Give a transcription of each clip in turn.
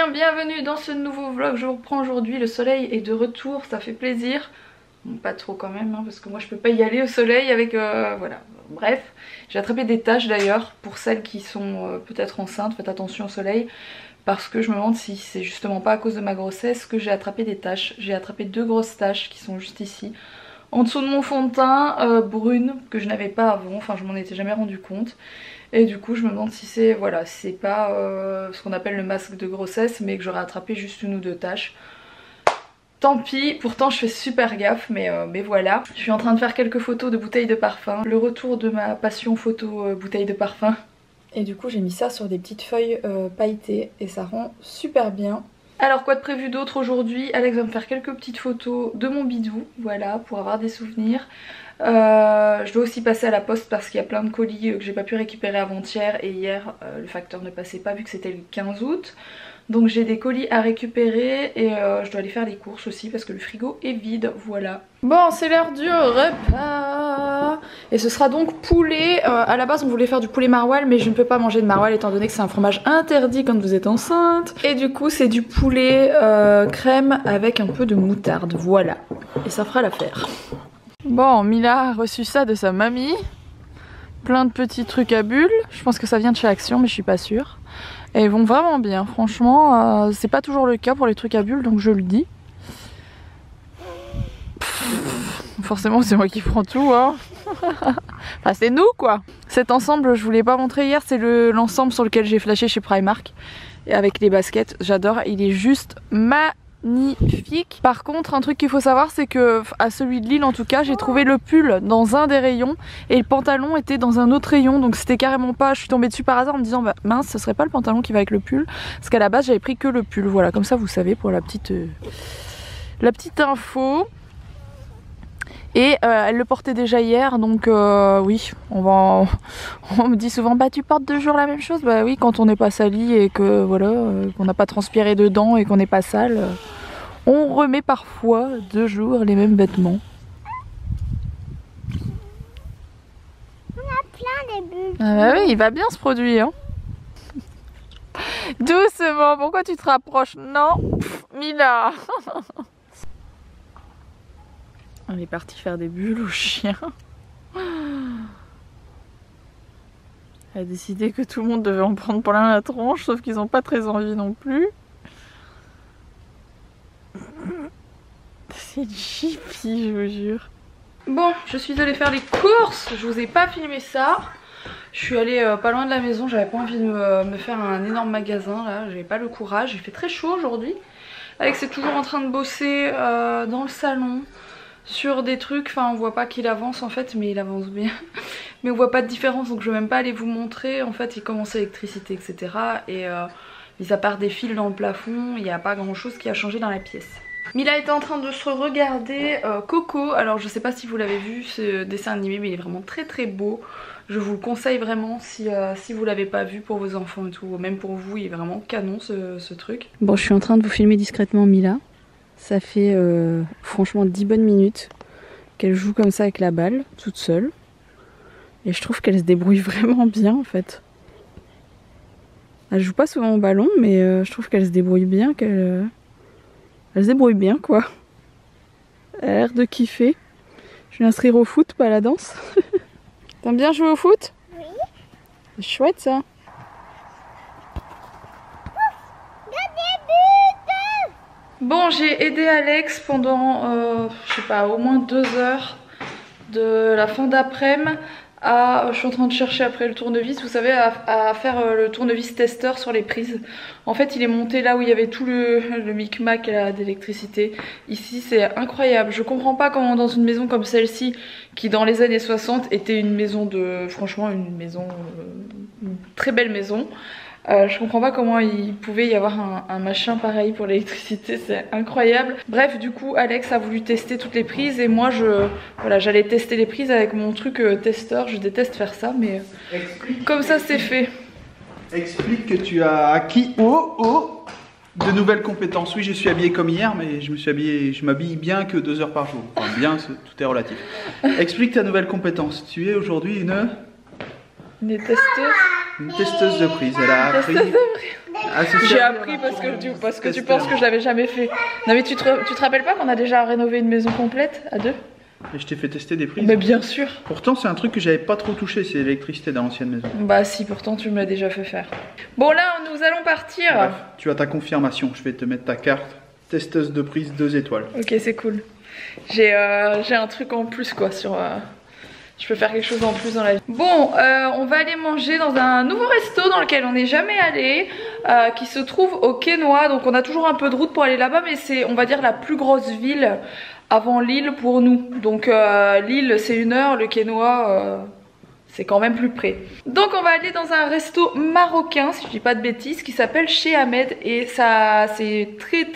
bienvenue dans ce nouveau vlog. Je vous reprends aujourd'hui, le soleil est de retour, ça fait plaisir. Bon, pas trop quand même, hein, parce que moi je peux pas y aller au soleil avec... voilà, bref. J'ai attrapé des taches d'ailleurs, pour celles qui sont peut-être enceintes, faites attention au soleil. Parce que je me demande si c'est justement pas à cause de ma grossesse que j'ai attrapé des taches. J'ai attrapé 2 grosses taches qui sont juste ici. En dessous de mon fond de teint, brune, que je n'avais pas avant, enfin je m'en étais jamais rendu compte. Et du coup je me demande si c'est, voilà, c'est pas ce qu'on appelle le masque de grossesse, mais que j'aurais attrapé juste 1 ou 2 taches. Tant pis, pourtant je fais super gaffe, mais voilà. Je suis en train de faire quelques photos de bouteilles de parfum. Le retour de ma passion photo bouteilles de parfum. Et du coup j'ai mis ça sur des petites feuilles pailletées et ça rend super bien. Alors quoi de prévu d'autre aujourd'hui? Alex va me faire quelques petites photos de mon bidou, voilà, pour avoir des souvenirs. Je dois aussi passer à la poste parce qu'il y a plein de colis que j'ai pas pu récupérer avant-hier et hier le facteur ne passait pas vu que c'était le 15 août. Donc j'ai des colis à récupérer et je dois aller faire les courses aussi parce que le frigo est vide, voilà. Bon, c'est l'heure du repas. Et ce sera donc poulet. À la base on voulait faire du poulet maroilles, mais je ne peux pas manger de maroilles étant donné que c'est un fromage interdit quand vous êtes enceinte. Et du coup c'est du poulet crème avec un peu de moutarde, voilà. Et ça fera l'affaire. Bon, Mila a reçu ça de sa mamie. Plein de petits trucs à bulles. Je pense que ça vient de chez Action, mais je suis pas sûre. Et ils vont vraiment bien, franchement, c'est pas toujours le cas pour les trucs à bulles, donc je le dis. Forcément c'est moi qui prends tout, hein. Enfin c'est nous quoi. Cet ensemble, je vous l'ai pas montré hier, c'est l'ensemble sur lequel j'ai flashé chez Primark. Et avec les baskets, j'adore, il est juste magnifique. Par contre, un truc qu'il faut savoir, c'est que à celui de Lille en tout cas, j'ai trouvé le pull dans un des rayons et le pantalon était dans un autre rayon, donc c'était carrément pas, je suis tombée dessus par hasard en me disant bah mince, ce serait pas le pantalon qui va avec le pull, parce qu'à la base j'avais pris que le pull. Voilà, comme ça vous savez pour la petite info. Et elle le portait déjà hier, donc oui, on me dit souvent bah tu portes 2 jours la même chose. Bah oui, quand on n'est pas sali et que voilà, qu'on n'a pas transpiré dedans et qu'on n'est pas sale, on remet parfois 2 jours les mêmes vêtements. On a plein de bulles. Ah bah oui, il va bien ce produit, hein. Doucement, pourquoi tu te rapproches? Non, Mila. On est parti faire des bulles au chien. Elle a décidé que tout le monde devait en prendre plein la tronche, sauf qu'ils n'ont pas très envie non plus. C'est chippy, je vous jure. Bon, je suis allée faire les courses. Je vous ai pas filmé ça. Je suis allée pas loin de la maison. J'avais pas envie de me faire un énorme magasin là. J'avais pas le courage. Il fait très chaud aujourd'hui. Alex est toujours en train de bosser dans le salon. Sur des trucs, enfin on voit pas qu'il avance en fait, mais il avance bien. Mais on voit pas de différence, donc je vais même pas aller vous montrer. En fait il commence l'électricité etc. Et mis à part des fils dans le plafond, il n'y a pas grand chose qui a changé dans la pièce. Mila était en train de se regarder Coco. Alors je sais pas si vous l'avez vu ce dessin animé, mais il est vraiment très très beau. Je vous le conseille vraiment si vous l'avez pas vu pour vos enfants et tout. Même pour vous, il est vraiment canon ce truc. Bon, je suis en train de vous filmer discrètement Mila. Ça fait franchement 10 bonnes minutes qu'elle joue comme ça avec la balle, toute seule. Et je trouve qu'elle se débrouille vraiment bien en fait. Elle joue pas souvent au ballon, mais je trouve qu'elle se débrouille bien, elle se débrouille bien quoi. Elle a l'air de kiffer. Je vais l'inscrire au foot, pas à la danse. T'aimes bien jouer au foot? Oui. C'est chouette ça. Bon, j'ai aidé Alex pendant, je sais pas, au moins 2 heures de la fin d'après-midi. Je suis en train de chercher après le tournevis, vous savez, à faire le tournevis testeur sur les prises. En fait, il est monté là où il y avait tout le micmac d'électricité. Ici, c'est incroyable. Je comprends pas comment dans une maison comme celle-ci, qui dans les années 60 était une maison franchement, une maison, une très belle maison. Je comprends pas comment il pouvait y avoir un machin pareil pour l'électricité, c'est incroyable. Bref, du coup Alex a voulu tester toutes les prises et moi voilà, j'allais tester les prises avec mon truc testeur. Je déteste faire ça, mais comme ça c'est fait. Explique que tu as acquis de nouvelles compétences. Oui, je suis habillée comme hier, mais je m'habille bien que 2 heures par jour. Enfin, bien, tout est relatif. Explique ta nouvelle compétence. Tu es aujourd'hui une testeuse. Une testeuse de prise. Elle a appris. J'ai appris parce que tu penses que je l'avais jamais fait. Non mais tu te rappelles pas qu'on a déjà rénové une maison complète à deux? Et je t'ai fait tester des prises. Mais bien sûr. Pourtant c'est un truc que j'avais pas trop touché, c'est l'électricité dans l'ancienne maison. Bah si, pourtant tu me l'as déjà fait faire. Bon là nous allons partir. Bref, tu as ta confirmation, je vais te mettre ta carte. Testeuse de prise 2 étoiles. Ok, c'est cool. J'ai un truc en plus quoi sur... Je peux faire quelque chose en plus dans la vie. Bon, on va aller manger dans un nouveau resto dans lequel on n'est jamais allé, qui se trouve au Quesnoy. Donc on a toujours un peu de route pour aller là-bas, mais c'est, on va dire, la plus grosse ville avant Lille pour nous. Donc Lille c'est 1 heure, le Quesnoy c'est quand même plus près. Donc on va aller dans un resto marocain, si je dis pas de bêtises, qui s'appelle Chez Ahmed. Et ça c'est très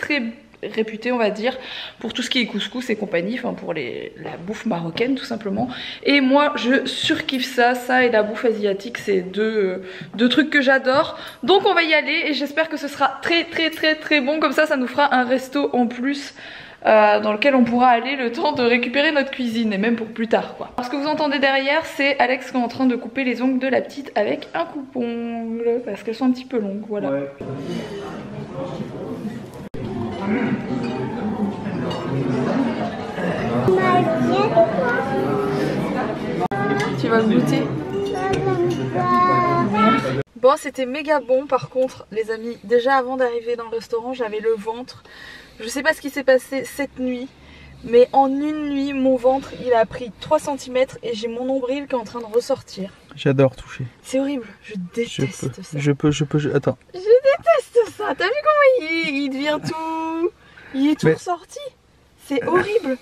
réputé on va dire pour tout ce qui est couscous et compagnie, enfin pour la bouffe marocaine tout simplement. Et moi je surkiffe ça et la bouffe asiatique, c'est deux trucs que j'adore. Donc on va y aller et j'espère que ce sera très bon, comme ça nous fera un resto en plus dans lequel on pourra aller le temps de récupérer notre cuisine et même pour plus tard quoi. Alors, ce que vous entendez derrière c'est Alex qui est en train de couper les ongles de la petite avec un coupe-ongle parce qu'elles sont un petit peu longues, voilà. Ouais. Tu vas le goûter? Bon, c'était méga bon par contre les amis. Déjà avant d'arriver dans le restaurant j'avais le ventre. Je sais pas ce qui s'est passé cette nuit, mais en une nuit mon ventre il a pris 3 cm et j'ai mon nombril qui est en train de ressortir. J'adore toucher. C'est horrible, je déteste ça. Attends. Je déteste ça. T'as vu comment il devient tout... Il est tout ressorti. C'est horrible.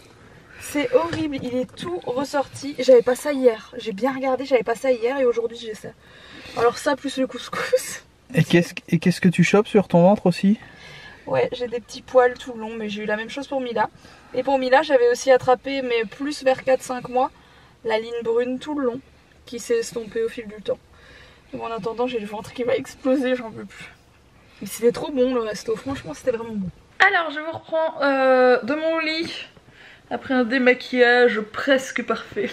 C'est horrible, il est tout ressorti. J'avais pas ça hier. J'ai bien regardé, j'avais pas ça hier et aujourd'hui j'ai ça. Alors ça plus le couscous. Et qu'est-ce que tu chopes sur ton ventre aussi? Ouais, j'ai des petits poils tout longs, mais j'ai eu la même chose pour Mila. Et pour Mila, j'avais aussi attrapé, mais plus vers 4-5 mois, la ligne brune tout le long, qui s'est estompée au fil du temps. Donc en attendant, j'ai le ventre qui va exploser, j'en peux plus. Mais c'était trop bon le resto, franchement c'était vraiment bon. Alors je vous reprends de mon lit, après un démaquillage presque parfait.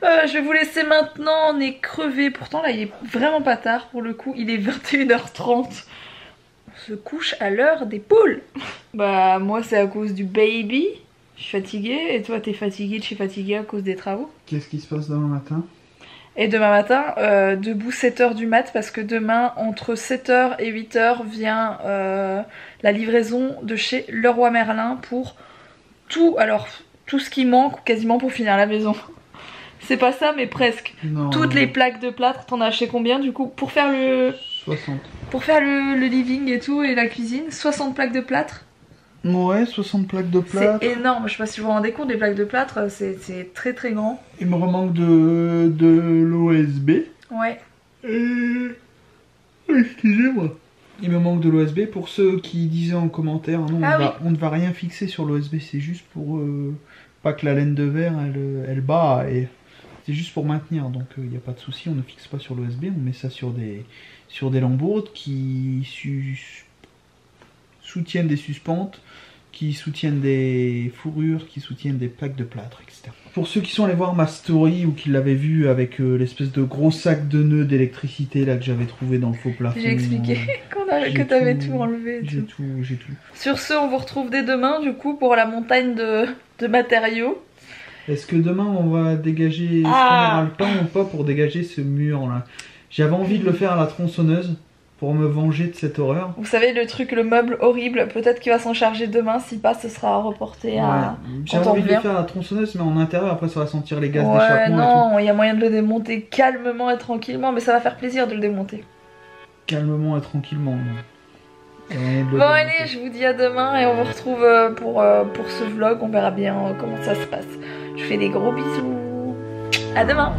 Je vais vous laisser maintenant, on est crevé. Pourtant là il est vraiment pas tard pour le coup, il est 21h30. On se couche à l'heure des poules. Bah moi c'est à cause du baby. Je suis fatiguée et toi t'es fatiguée, je suis fatiguée à cause des travaux. Qu'est-ce qui se passe demain matin? Et demain matin, debout 7h du mat parce que demain entre 7h et 8h vient la livraison de chez Leroy Merlin pour tout, alors tout ce qui manque quasiment pour finir la maison. C'est pas ça mais presque. Non, toutes les plaques de plâtre, t'en as acheté combien du coup pour faire le... 60. Pour faire le living et tout et la cuisine, 60 plaques de plâtre. Ouais, 60 plaques de plâtre. C'est énorme, je sais pas si vous vous rendez compte, les plaques de plâtre c'est très grand. Il me remanque de l'OSB. Ouais. Excusez-moi. Il me manque de l'OSB pour ceux qui disaient en commentaire, non, on ne va rien fixer sur l'OSB, c'est juste pour pas que la laine de verre elle bat, et c'est juste pour maintenir, donc il n'y a pas de souci, on ne fixe pas sur l'OSB, on met ça sur des lambeaux qui soutiennent des suspentes, qui soutiennent des fourrures, qui soutiennent des plaques de plâtre, etc. Pour ceux qui sont allés voir ma story ou qui l'avaient vu avec l'espèce de gros sac de nœuds d'électricité là que j'avais trouvé dans le faux plafond. J'ai expliqué que t'avais tout enlevé. J'ai tout. Sur ce, on vous retrouve dès demain du coup pour la montagne de matériaux. Est-ce que demain on va dégager, est-ce qu'on aura le temps ou pas pour dégager ce mur là? J'avais envie de le faire à la tronçonneuse pour me venger de cette horreur. Vous savez le truc, le meuble horrible, peut-être qu'il va s'en charger demain, si pas ce sera reporté à... J'avais envie de le faire à la tronçonneuse mais en intérieur, après ça va sentir les gaz d'échappement. Non, il y a moyen de le démonter calmement et tranquillement, mais ça va faire plaisir de le démonter. Calmement et tranquillement. Bon allez, je vous dis à demain et on vous retrouve pour ce vlog, on verra bien comment ça se passe. Je vous fais des gros bisous. À demain.